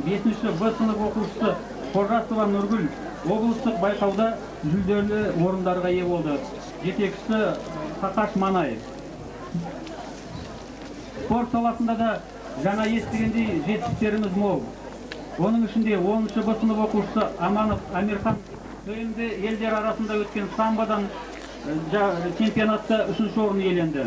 5-ші Б сынып оқушысы Қожасова Нұргүл облыстық байқауда жүлделі орындарға ие болды. Жетекшісі Сақаш Манай. Спорт саласында да жаңа естігендей жетістіктеріміз мол. Оның ішінде 10-ші Б сынып оқушысы Аманов Амирхан ТМД елдер арасында өткен самбодан чемпионатта 3-ші орын иеленді.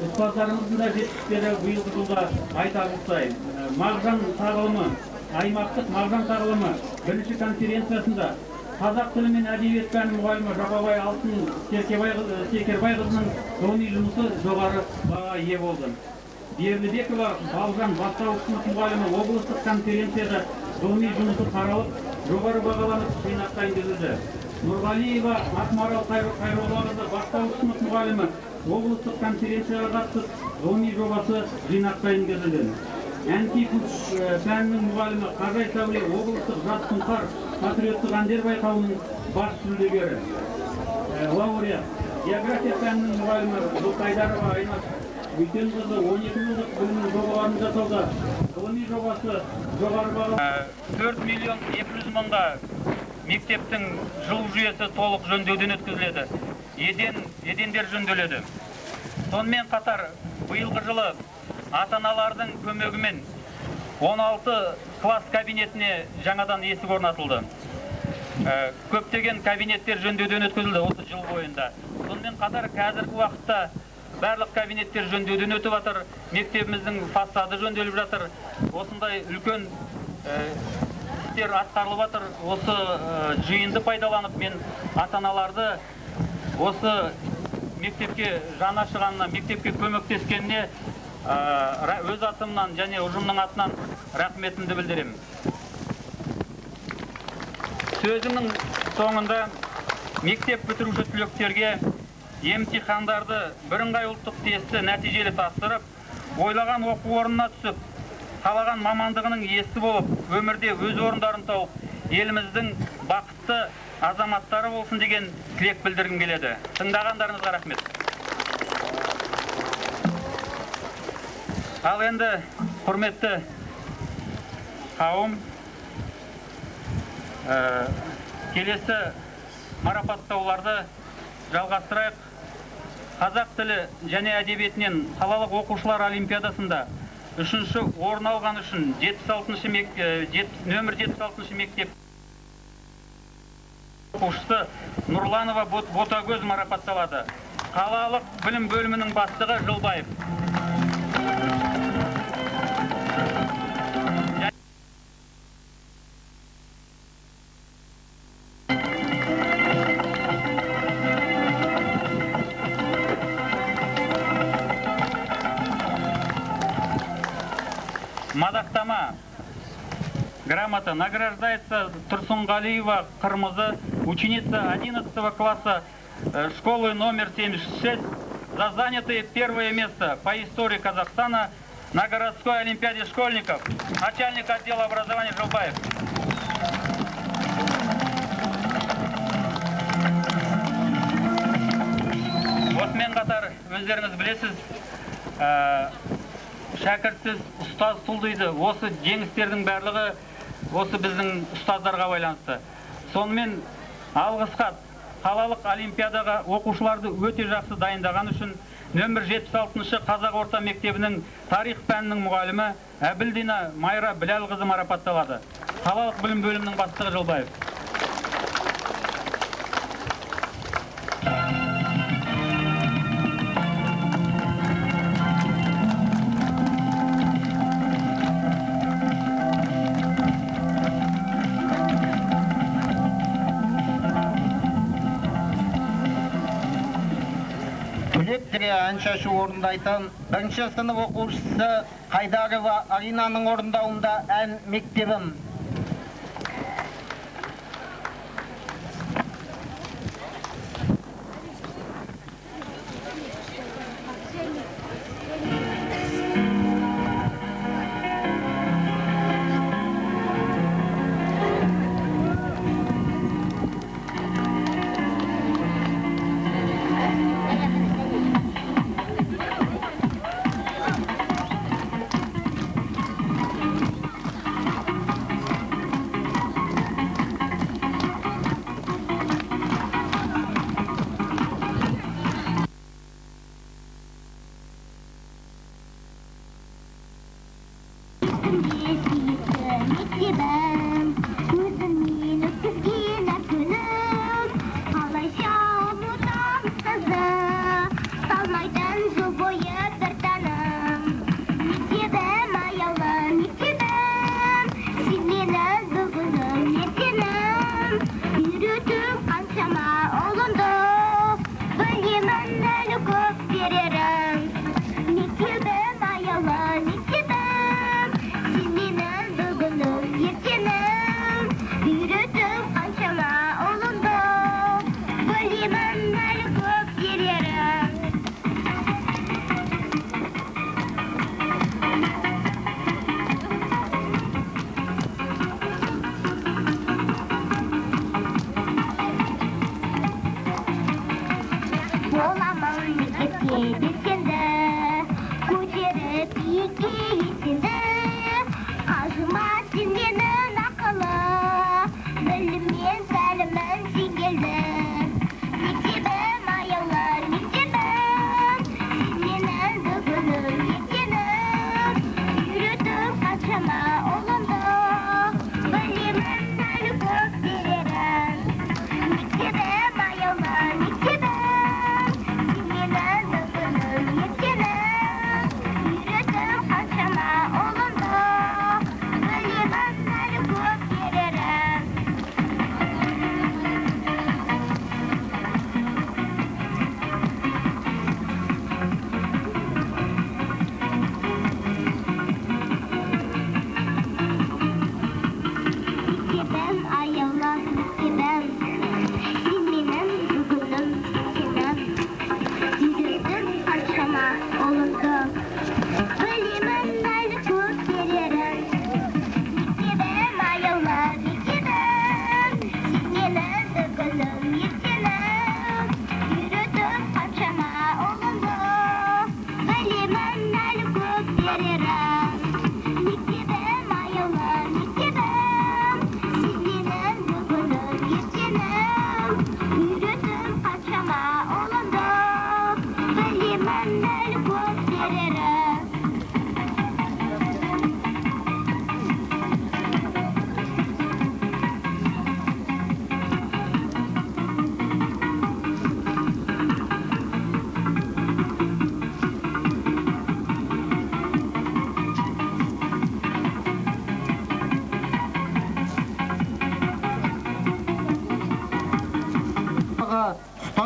Ұстаздарымыздың да жетістіктері биылғы жылда айта кетейік. Мағжан тағылымы, аймақтық Мағжан тағылымы 1-ші конференциясында қазақ тілі мен әдебиет пәні мұғалімі Жапабай Алтын Секербайқызының ғылыми жұмысы жоғары бағаға ие болды. Берлібекова Балжан бастауыш сынып мұғалімі облыстық конференцияда ғылыми жұмысы қаралып, жоғары бағаланып жинаққа енгізілді. Нұрғалиева Ақмарал Қайроллақызы бастауыш сынып мұғалімі облыстық конференцияға қатысып, ғылыми жобасы жинаққа енгізілді. Әнкипов пәнінің мұғалімі Қажай Сәуле облыстық жас сұңқар патриоттық әндер байқауының бас жүлдегері. Лауреат. География пәнінің мұғалімі Жылқайдарова Айнаш Бүйкенқызы 12 жылдық білімнің жобаларын жасауда ғылыми жобасы жоғары баға 4 миллион 200 мыңға мектептің жылу жүйесі толық жөндеуден өткізіледі. Едендер жөнделеді. Сонымен қатар биылғы жылы ата-аналардың көмегімен 16 класс кабинетіне жаңадан есік орнатылды. Көптеген кабинеттер жөндеуден өткізілді осы жыл бойында. Сонымен қатар қазіргі уақытта барлық кабинеттер жөндеуден өтіп жатыр. Мектебіміздің фасады жөнделіп жатыр. Осындай үлкен істер атқарылып жатыр. Осы жиынды пайдаланып мен ата-аналарды осы мектепке жаны ашығанына, мектепке көмектескеніне өз атымнан және ұжымның атынан рахметімді білдіремін. Сөзімнің соңында мектеп бітіруші түлектерге емтихандарды бірыңғай ұлттық тестті нәтижелі тапсырып, ойлаған оқу орнына түсіп, қалаған мамандығының иесі болып, өмірде өз орындарын тауып, еліміздің бақытты азаматтары болсын деген тілек білдіргім келеді. Тыңдағандарыңызға рахмет. Ал енді құрметті қауым, келесі марапаттауларды жалғастырайық. Қазақ тілі және әдебиетінен қалалық оқушылар олимпиадасында 3-ші орын алған үшін нөмір 76 мектеп оқушысы Нұрланова Ботагөз марапатталады. Қалалық білім бөлімінің бастығы Жылбаев. Мадақтама. Грамота. Награждается Турсунгалиева Кырмызы, ученица 11 класса школы номер 76 за занятое первое место по истории Казахстана на городской олимпиаде школьников. Начальник отдела образования Жылбаев. Осымен қатар өздеріңіз білесіз, шәкіртсіз ұстаз тұлдайды. Осы жеңістердің барлығы осы біздің ұстаздарға байланысты. Сонымен алғыс хат қалалық олимпиадаға оқушыларды өте жақсы дайындаған үшін нөмір 76-шы Қазақ орта мектебінің тарих пәнінің мұғалімі Әбілдина Майра Біләлқызы марапатталады. Қалалық білім бөлімінің бастығы Жылбаев. ән шашу орындайтын 1-ші сынып оқушысы Қайдарова Аринаның орындауында ән мектебім.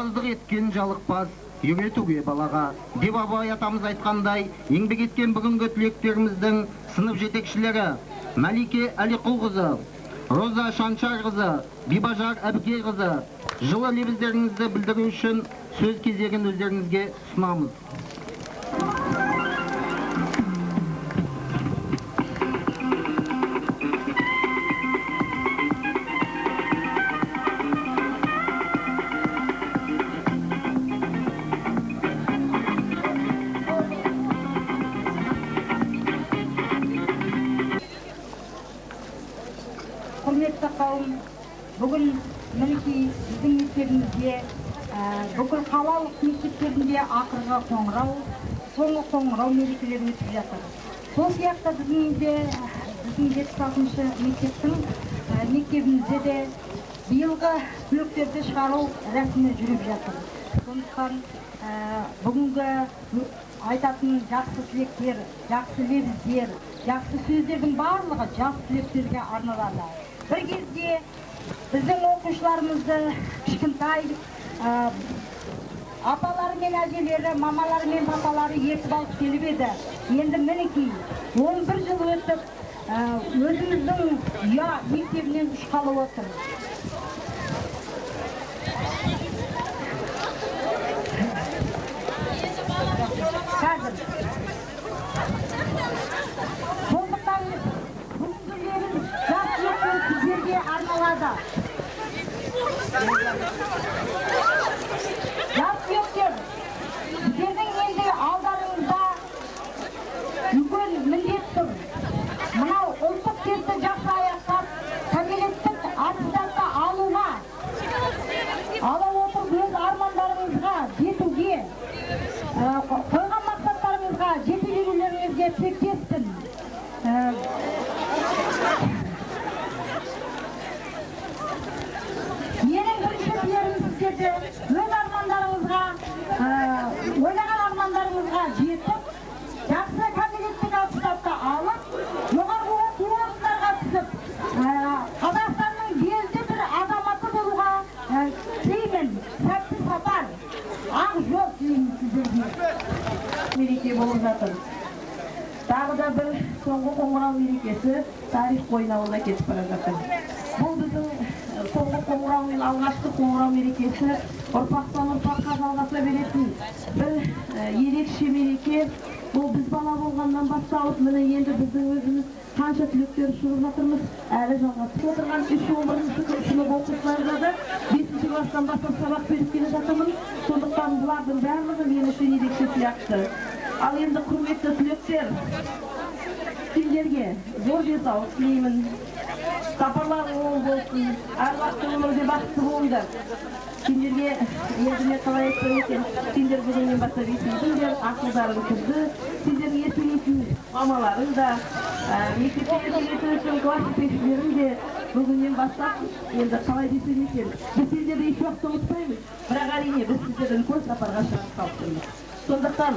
Аздық еткен жалықпас, үйретуге балаға. Деп Абай атамыз айтқандай, еңбек еткен бүгінгі түлектеріміздің сынып жетекшілері Мәлике Әлиқұлқызы, Роза Шаншарқызы, Бибажар Әбікерқызы жылы лебіздеріңізді білдіру үшін сөз кезегін өздеріңізге ұсынамыз. Құрметті қауым, бүгін мінекей біздің мектебімізде, бүкіл қалалық мектептерінде ақырғы қоңырау, соңғы қоңырау мерекелері өтіп жатыр. Сол сияқты біздің 76-шы мектебімізде де биылғы түлектерді шығару рәсімі жүріп жатыр. Сондықтан бүгінгі айтатын жақсы тілектер, жақсы лебіздер, жақсы сөздердің барлығы жас түлектерге арналады. Bir кезде біздің оқушыларымызды кішкентай апалары мен әжелері, мамалары мен папалары ертіп алып келіп еді. Енді мінекей 11 жыл өтіп, өзіміздің ұя мектебінен ұшқалы отыр. Қазір сондықтан бүгінгі лебіз жас түлектер сіздерге арналады. Жас түлектер, сіздердің енді алдарыңызда үлкен міндет тұр. Мынау ұлттық тестті жақсы аяқтап, кәмелеттік аттестатты алуға, ала отырып өз армандарыңызға жетуге, қойған мақсаттарыңызға жете берулеріңізге тілектеспін. Менің бірінші тілерім сіздерді өз армандарыңызға, ойлаған армандарыңызға жетіп, жақсы кәмелеттік аттестатты алып, жоғарғы оқу орындарға түсіп, Қазақстанның белді бір азаматы болуға тілеймін. Сәтті сапар, ақ жол тілеймін сіздерге. Мереке болып жатыр. Тағы да бір соңғы қоңырау мерекесі тарих қойнауына кетіп бара жатыр. Бұл біздің соңғы қоңырауының алғашқы қоңырау мерекесі ұрпақтан ұрпаққа жалғаса беретін бір ерекше мереке. Бұл біз бала болғаннан басталып, міне енді біздің өзіміз қанша түлектер шығып жатырмыз, әлі жалғасып отырған 3-11 сынып оқушыларына да 5-ші класстан бастап сабақ беріп келе жатырмын. Сондықтан бұлардың барлығы мен үшін ерекше сияқты. Ал енді құрметті түлектер, сендерге зор денсаулық тілеймін. Сапарларың оң болсын, әр уақытта өмірде бақытты болыңдар. Сендерге енді қалай айтсам екен, сендер бүгіннен бастап есейдіңдер, ақылдарың кірді, сендерге еркелейтін мамаларың да, мектепте еркелетіп өткен класс жетекшілерің де бүгіннен бастап енді қалай десем екен, біз сендерді еш уақытта ұмытпаймыз, бірақ әрине біз сіздерден көп сапарға шығып қалыптырмыз. Сондықтан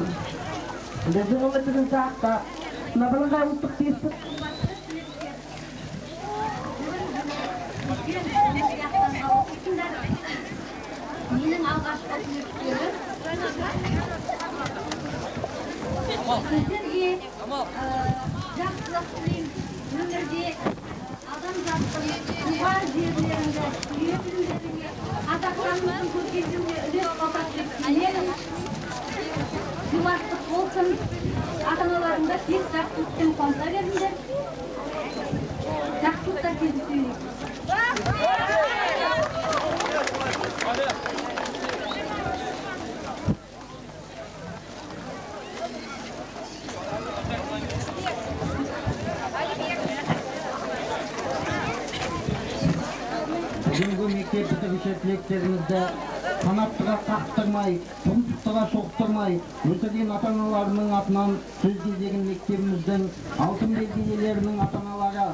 біздің үмітімізді ақтап, мына бірыңғай ұлттық тестті менің алғашқы түлектерім сіздерге жақсылық тілеймін. Өмірде адамзаттың туған жерлерінде, сүйетіндеріне, Қазақстанымыздың көркеюіне үлес қосады деп тілеймін. Жомарттық болсын, ата-аналарыңда тек жақсылықпен қуанта беріңдер. Жақсылықта кездесейік. Бүгінгі мектеп бітіруші түлектерімізді қанаттыға қақтырмай, тұмсықтыға шоқтырмай, өсірген ата-аналарының атынан сөз кезегін мектебіміздің алтын белгі иелерінің ата-аналары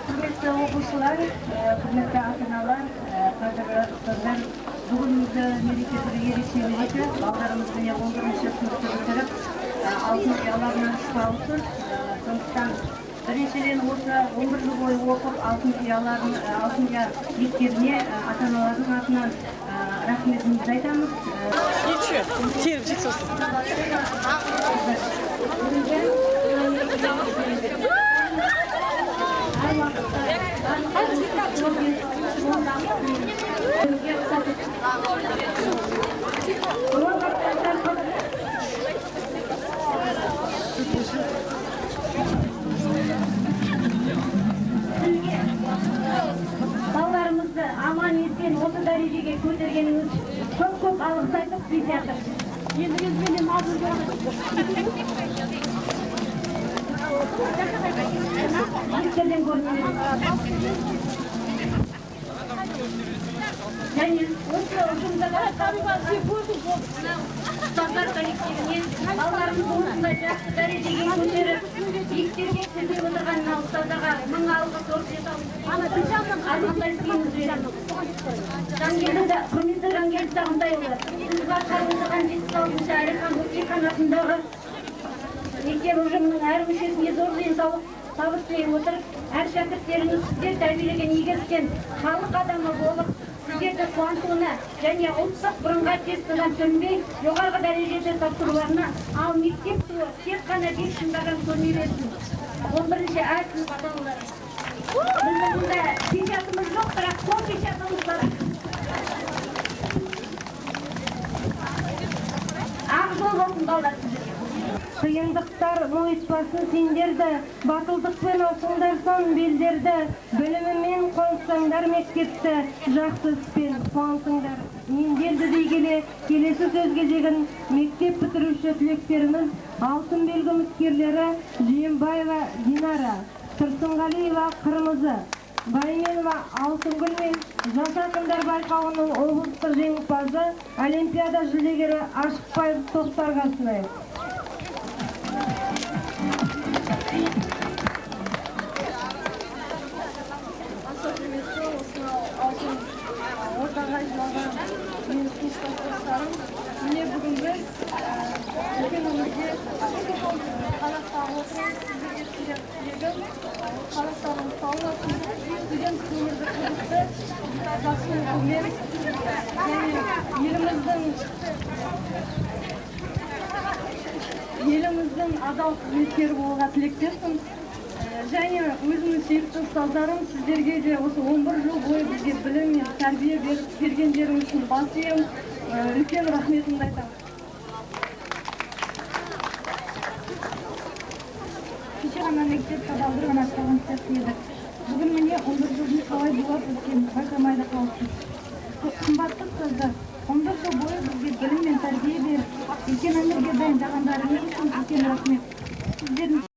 Құрметті оқушылар, құрметті ата-аналар, қазіргі ұстаздар, бүгінгі мереке бір ерекше мереке. Балдарымыз міне 11-ші сыныпты бітіріп, алтын ұяларынан шығарылсын. Сондықтан біріншіден осы 11 жыл бойы оқып, алтын ұя мектебіне ата-аналардың атынан рахметімізді айтамыз. Ничего, теріп жетсіз. Балаларымызды аман есен осы дәрежеге көтергеніңіз үшін көп алғыс айтып біз жатырмыз. Еліңізбенен Мектептен және осы ұжымдағы ұстаздар коллективіне балаларымызды осындай жақсы дәрежеге көтеріп, биіктерге көтеріп отырған ұстаздарға мың алғыс құрметті Жангелді Сағынтайұлы, сіз басқарып отырған 76-шы Әлихан Бөкейхан атындағы мектеп ұжымының әр мүшесіне зор денсаулық табыс тілей отырып, әр шәкірттеріңіз сіздер тәрбиелеген игіліктен халық адамы болып, сіздерді қуантуына және ұлттық бірыңғай тестіден сүрінбей жоғарғы дәрежеде тапсыруларына, ал мектеп туы тек қана бек шыңдаған көрмей берсін. 11-ші А сынып балалары. Біздің мұнда печатымыз жоқ, бірақ сол печатымыз бар. Ақ жол болсын балалар сіздерге. Қиындықтар мойытпасын сендерді, батылдықпен осыңдарсан белдерді, білімімен қонсаңдар мектепті, жақсы іспен қуансыңдар. Мендерді дей келе, келесі сөз кезегін мектеп бітіруші түлектеріміз, алтын белгі үміткерлері Жиенбаева Динара, Тұрсынғалиева Қырмызы, Байменова Алтынгүл мен жас ақындар байқауының облыстық жеңімпазы, Олимпиада жүлдегері Ашықбаев Тоқтарға сынайық. Ортаға жиналған менің сыныптастарым, міне бүгін біз үлкен өмірге қазақстан отырып, сіздерге тілегім, қазақстанның сауласын, студент өмірді қызықты, жақсы оқумен, және еліміздің адал қызметкері болуға тілектеспін. Және өзімнің сүйікті ұстаздарым, сіздерге де осы 11 жыл бойы бізге білім мен тәрбие бергендерің үшін бас ием, үлкен рахметімді айтамын. Кеше ғана мектеп табалдырығын аттаған сияқты едік. Бүгін міне 11 жылдың қалай болады екен байқамай да қалыппыз. Қымбатты ұстаздар, 11 жыл бойы бізге білім мен тәрбие беріп, үлкен өмірге дайындағандарыңыз үшін үлкен рахмет. Сіздердің